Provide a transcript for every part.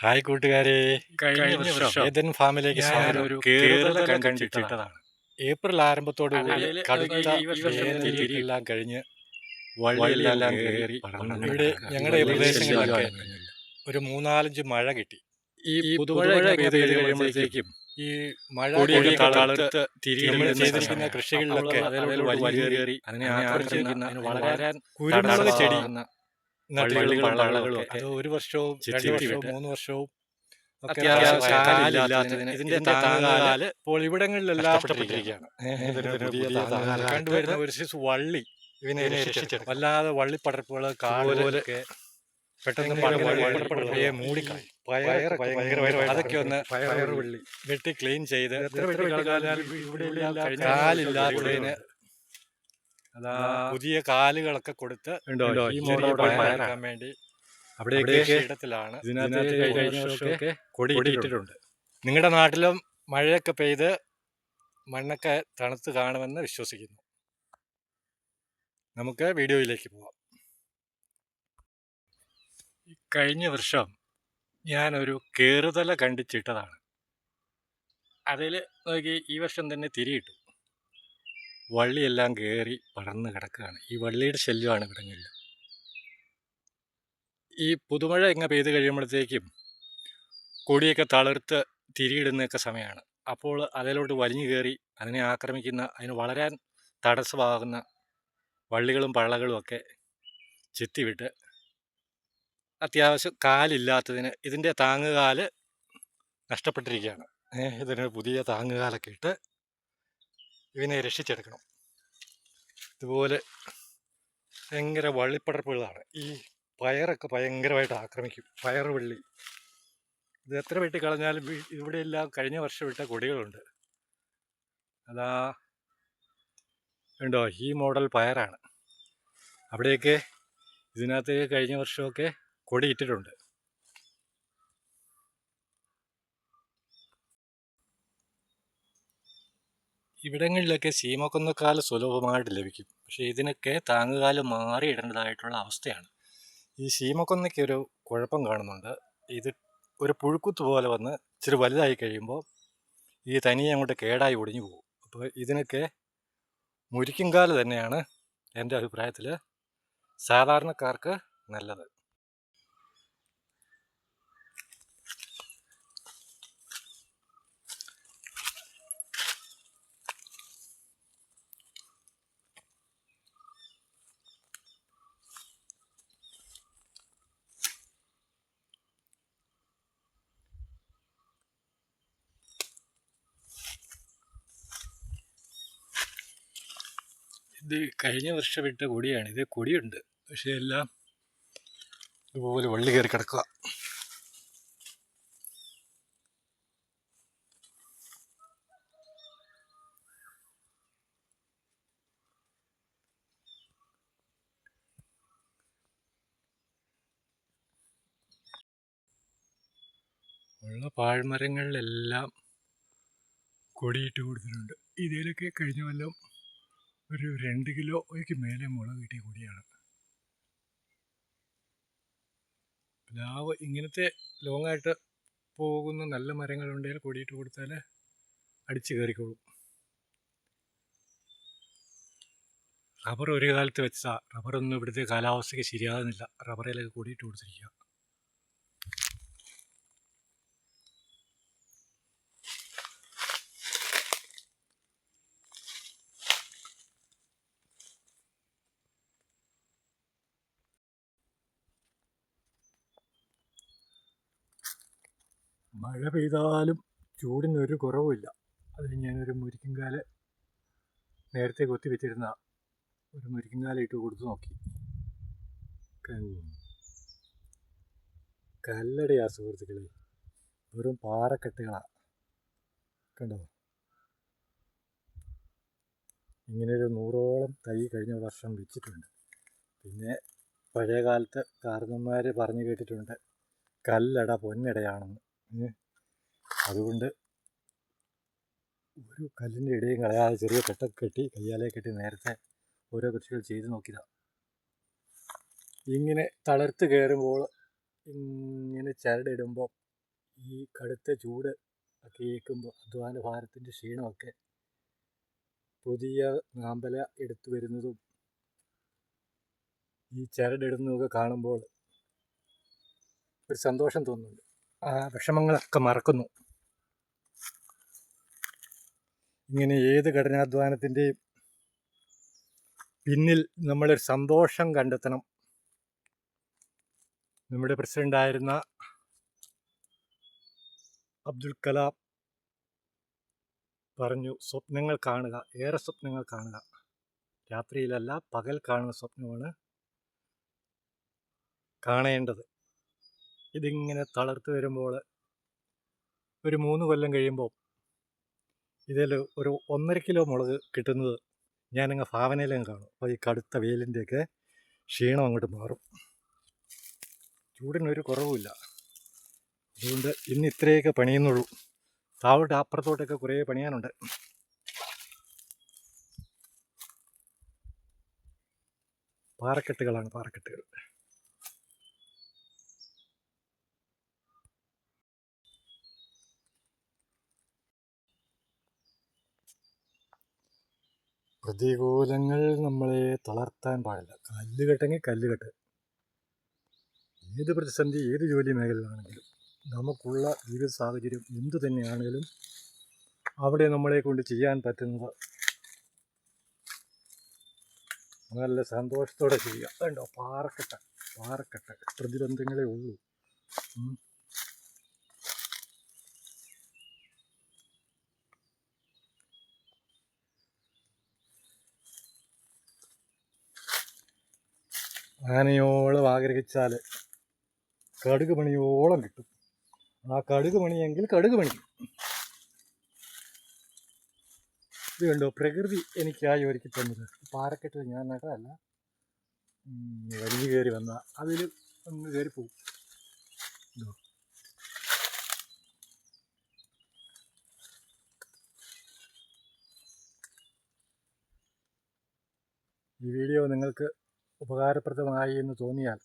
Hi കൂട്ടുകാരെ, കഴിഞ്ഞ വർഷം ഏതൻ ഫാമിലേക്ക് സ്വാഗതം. ഞാനൊരു കേറുതല കണ്ടിട്ടതാണ്. ഏപ്രിൽ ആരംഭത്തോടുകൂടി അതില് കടുത്ത ഈ വർഷം വേനൽ തിരിയും. എല്ലാം കഴിഞ്ഞ് വള്ളിയെല്ലാം കയറി പടർന്ന് ഇവിടെ കിടക്കുക. ഞങ്ങളുടെ ഈ വലിയ പ്രദേശങ്ങളിലൊക്കെ ശല്യമാണ്. ഒരു 3-4 മഴ കിട്ടി. ഈ പുതുമഴ പുതുമഴ ഇങ്ങനെ പെയ്ത് കഴിയുമ്പോഴത്തേക്കും ഈ മഴ കൊടിയൊക്കെ കൊടിയൊക്കെ തളിർത്ത് നമ്മൾ തിരിയിടുന്ന ചെയ്തിരിക്കുന്ന സമയം. കൃഷികളിലൊക്കെ അപ്പോൾ അതിലോട്ട് വലിഞ്ഞു കയറി അതിനെ ആക്രമിക്കുന്ന വളരാൻ കുരുമുളക് ചെടി വള്ളികളും നട്ടിട്ടുള്ള പള്ളകളും അത് ഒരു വർഷവും ചെത്തി 2 വർഷവും വിട്ട് 3 വർഷവും ഒക്കെ അത്യാവശ്യം കാലില്ലാത്തതിന് ഇതിന്റെ ഇതിന്റെ താങ്ങുകാല് ഇപ്പോൾ ഇവിടങ്ങളിലെല്ലാം നഷ്ടപ്പെട്ടിരിക്കുകയാണ്. ഇതൊരു പുതിയ താങ്ങുകാലായിട്ട് കണ്ടുവരുന്ന ഒരു സൈസ് വള്ളി ഇവനെ രക്ഷിച്ചെടുക്കും. വല്ലാതെ വള്ളിപ്പടർപ്പുകൾ കാടുപോലൊക്കെ പെട്ടെന്ന് വള്ളിപ്പടർപ്പുകളെ മൂടിക്കളയും. ഭയങ്കരമായിട്ട് അതൊക്കെ ഒന്ന് പയറുവള്ളി വെട്ടി ക്ലീൻ ചെയ്ത് കാലില്ലാത്തതിന് അതാ പുതിയ കാലുകളൊക്കെ കൊടുത്ത് ഈ മോഡൽ പയറാക്കാൻ വേണ്ടി അവിടെയൊക്കെ ഇടത്തിലാണ് ഇതിനകത്ത് കഴിഞ്ഞ വർഷമൊക്കെ കൊടി ഇട്ടിട്ടുണ്ട്. നിങ്ങളുടെ നാട്ടിലും മഴയൊക്കെ പെയ്ത് മണ്ണൊക്കെ തണുത്ത് കാണുമെന്ന് വിശ്വസിക്കുന്നു. നമുക്ക് വീഡിയോയിലേക്ക് പോവാം. കഴിഞ്ഞ വർഷം ഞാനൊരു കേറുതല കണ്ടിച്ചിട്ടതാണ്. അതിൽ നോക്കി ഈ വർഷം തന്നെ തിരിയിട്ടു. വള്ളിയെല്ലാം കയറി പടർന്ന് കിടക്കുകയാണ്. ഈ വള്ളിയുടെ ശല്യമാണ് ഇവിടങ്ങളിൽ. ഈ പുതുമഴ ഇങ്ങനെ പെയ്ത് കഴിയുമ്പോഴത്തേക്കും കൊടിയൊക്കെ തളിർത്ത് തിരിയിടുന്നൊക്കെ സമയമാണ്. അപ്പോൾ അതിലോട്ട് വലിഞ്ഞു കയറി അതിനെ ആക്രമിക്കുന്ന, അതിന് വളരാൻ തടസ്സമാകുന്ന വള്ളികളും പള്ളകളും ഒക്കെ ചെത്തിവിട്ട് അത്യാവശ്യം കാലില്ലാത്തതിന് ഇതിൻ്റെ താങ്ങുകാല് നഷ്ടപ്പെട്ടിരിക്കുകയാണ്. ഇതിന് പുതിയ താങ്ങുകാലൊക്കെ ഇട്ട് ഇതിനെ രക്ഷിച്ചെടുക്കണം. ഇതുപോലെ ഭയങ്കര വള്ളിപ്പടർപ്പുകളാണ്. ഈ പയറൊക്കെ ഭയങ്കരമായിട്ട് ആക്രമിക്കും. പയറുവള്ളി ഇത് എത്ര വെട്ടി കളഞ്ഞാലും ഇവിടെയെല്ലാം കഴിഞ്ഞ വർഷം ഇട്ട കൊടികളുണ്ട്. അതാ ഉണ്ടോ, ഈ മോഡൽ പയറാണ്. അവിടെയൊക്കെ ഇതിനകത്ത് കഴിഞ്ഞ വർഷമൊക്കെ കൊടി ഇട്ടിട്ടുണ്ട്. ഇവിടങ്ങളിലൊക്കെ ശീമക്കൊന്നക്കാല് സുലഭമായിട്ട് ലഭിക്കും. പക്ഷേ ഇതിനൊക്കെ താങ്ങുകാല് മാറി ഇടേണ്ടതായിട്ടുള്ള അവസ്ഥയാണ്. ഈ ശീമക്കൊന്നയ്ക്ക് ഒരു കുഴപ്പം കാണുന്നുണ്ട്. ഇത് ഒരു പുഴുക്കുത്ത് പോലെ വന്ന് ഇച്ചിരി വലുതായി കഴിയുമ്പോൾ ഈ തനിയെ അങ്ങോട്ട് കേടായി ഒടിഞ്ഞു പോകും. അപ്പോൾ ഇതിനൊക്കെ മുരിക്കുംകാല് തന്നെയാണ് എൻ്റെ അഭിപ്രായത്തിൽ സാധാരണക്കാർക്ക് നല്ലത്. ഇത് കഴിഞ്ഞ വർഷം ഇട്ട കൊടിയാണ്. ഇത് കൊടിയുണ്ട്, പക്ഷേ എല്ലാം ഇതുപോലെ വള്ളി കയറി കിടക്കുക. ഉള്ള പാഴ്മരങ്ങളിലെല്ലാം കൊടിയിട്ട് കൊടുത്തിട്ടുണ്ട്. ഇതിലൊക്കെ കഴിഞ്ഞ കൊല്ലം ഒരു 2 കിലോയ്ക്ക് മേലെ മുളക് കിട്ടിയ കൊടിയാണ്. പ്ലാവ് ഇങ്ങനത്തെ ലോങ്ങായിട്ട് പോകുന്ന നല്ല മരങ്ങളുണ്ടെങ്കിൽ കൊടിയിട്ട് കൊടുത്താൽ അടിച്ചു കയറിക്കോളും. റബ്ബർ ഒരു കാലത്ത് വെച്ചാൽ റബ്ബറൊന്നും ഇവിടുത്തെ കാലാവസ്ഥയ്ക്ക് ശരിയാകുന്നില്ല. റബ്ബറിലൊക്കെ കൊടിയിട്ട് കൊടുത്തിരിക്കുക. മഴ പെയ്താലും ചൂടിനൊരു കുറവുമില്ല. അത് ഞാനൊരു മുരിക്കുംകാല് നേരത്തെ കൊത്തി വെച്ചിരുന്ന ഒരു മുരിക്കുംകാല ഇട്ട് കൊടുത്തു നോക്കി. കല്ലടയാ സുഹൃത്തുക്കളെ, വെറും പാറക്കെട്ടുകളാണ്. കണ്ടോ, ഇങ്ങനൊരു 100ഓളം തൈ കഴിഞ്ഞ വർഷം വെച്ചിട്ടുണ്ട്. പിന്നെ പഴയ കാലത്ത് കാരണന്മാർ പറഞ്ഞു കേട്ടിട്ടുണ്ട് കല്ലട പൊന്നടയാണെന്ന്. അതുകൊണ്ട് ഒരു കല്ലിൻ്റെ ഇടയും കളയാതെ ചെറിയ കെട്ടൊക്കെ കെട്ടി കയ്യാലെ കെട്ടി നേരത്തെ ഓരോ കൃഷികൾ ചെയ്ത് നോക്കിയതാണ്. ഇങ്ങനെ തളർത്ത് കയറുമ്പോൾ ഇങ്ങനെ ചരടിടുമ്പോൾ ഈ കടുത്ത ചൂട് ഒക്കെ ഏൽക്കുമ്പോൾ അധ്വാന ഭാരത്തിൻ്റെ ക്ഷീണമൊക്കെ പുതിയ നാമ്പല എടുത്തു വരുന്നതും ഈ ചരടിടുന്നതൊക്കെ കാണുമ്പോൾ ഒരു സന്തോഷം തോന്നുന്നുണ്ട്. ആ വിഷമങ്ങളൊക്കെ മറക്കുന്നു. ഇങ്ങനെ ഏത് കഠിനാധ്വാനത്തിൻ്റെയും പിന്നിൽ നമ്മളൊരു സന്തോഷം കണ്ടെത്തണം. നമ്മുടെ പ്രസിഡൻ്റായിരുന്ന അബ്ദുൽ കലാം പറഞ്ഞു, സ്വപ്നങ്ങൾ കാണുക, ഏറെ സ്വപ്നങ്ങൾ കാണുക, രാത്രിയിലല്ല പകൽ കാണുന്ന സ്വപ്നമാണ് കാണേണ്ടത്. ഇതിങ്ങനെ തളർത്ത് വരുമ്പോൾ ഒരു 3 കൊല്ലം കഴിയുമ്പോൾ ഇതിൽ ഒരു 1.5 കിലോ മുളക് കിട്ടുന്നത് ഞാനങ്ങ് ഭാവനയിലങ്ങ് കാണും. അപ്പോൾ ഈ കടുത്ത വെയിലിൻ്റെയൊക്കെ ക്ഷീണം അങ്ങോട്ട് മാറും. ചൂടിനൊരു കുറവുമില്ല. അതുകൊണ്ട് ഇന്ന് ഇത്രയൊക്കെ പണിയുന്നുള്ളൂ. താഴോട്ട് അപ്പുറത്തോട്ടൊക്കെ കുറേ പണിയാനുണ്ട്. പാറക്കെട്ടുകളാണ്, പാറക്കെട്ടുകൾ. പ്രതികൂലങ്ങൾ നമ്മളെ തളർത്താൻ പാടില്ല. കല്ലുകെട്ടെങ്കിൽ കല്ലുകെട്ട്. ഏത് പ്രതിസന്ധി, ഏത് ജോലി മേഖലയിലാണെങ്കിലും നമുക്കുള്ള ജീവിത സാഹചര്യം എന്തു തന്നെയാണെങ്കിലും അവിടെ നമ്മളെ കൊണ്ട് ചെയ്യാൻ പറ്റുന്നത് നല്ല സന്തോഷത്തോടെ ചെയ്യുക. അതുണ്ടോ പാറക്കെട്ട് പ്രതിബന്ധങ്ങളേ ഉള്ളൂ. ആനയോളം ആഗ്രഹിച്ചാൽ കടുക് മണിയോളം കിട്ടും. ആ കടുക് മണിയെങ്കിൽ കടുക് മണിക്കും. ഇത് കണ്ടോ, പ്രകൃതി എനിക്കായി ഒരുക്കി തന്നത്. പാറക്കെട്ടിൽ ഞാൻ നട്ടതല്ല, വലിഞ്ഞു കയറി വന്ന അതിൽ ഒന്ന് കയറി പോകും. ഈ വീഡിയോ നിങ്ങൾക്ക് ഉപകാരപ്രദമായി എന്ന് തോന്നിയാൽ,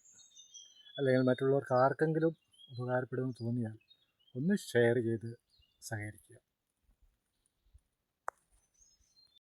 അല്ലെങ്കിൽ മറ്റുള്ളവർക്ക് ആർക്കെങ്കിലും ഉപകാരപ്പെടുമെന്ന് തോന്നിയാൽ ഒന്ന് ഷെയർ ചെയ്ത് സഹകരിക്കുക.